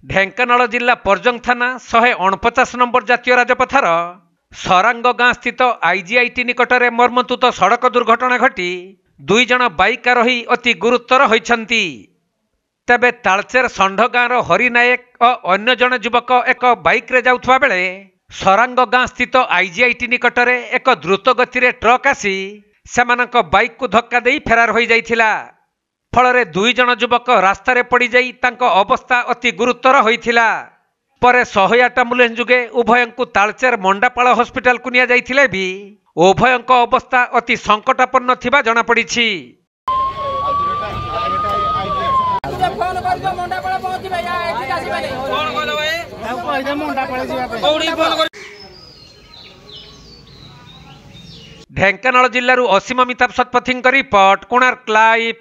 ढेंकानाल जिला परजंग थाना 149 नंबर जातीय राजपथर सरांग गाँ स्थित आईजीआईटी निकटरे मर्मन्तुत सड़क दुर्घटना घटी 2 जन बाइक आरोही अति गुरुतर होइछन्ति। तेबे तालचेर षंढ गाँर हरि नायक और अन्य जन युवक एक बाइक रे जाउथवा बेले सरांग गाँ स्थित आईजीआईटी निकटरे एक द्रुत गति ट्रक आसी सेमानक बाइक को धक्का देई फेरार हो जाइथिला। फलरे 2 जन युवक रास्तार पड़ जाई तांको अवस्था अति गुरुतर होइथिला। परे 108 एम्बुलेंस जुगे उभयंकु तालचेर मंडापाल हॉस्पिटल को निया जाइथिले भी उभयंक अवस्था अति संकटापन्न थिबा जणा पड़िछि। ढेंकानाल जिल्लारू असीम अमिताभ शतपथी रिपोर्ट कोणार्क लाइव।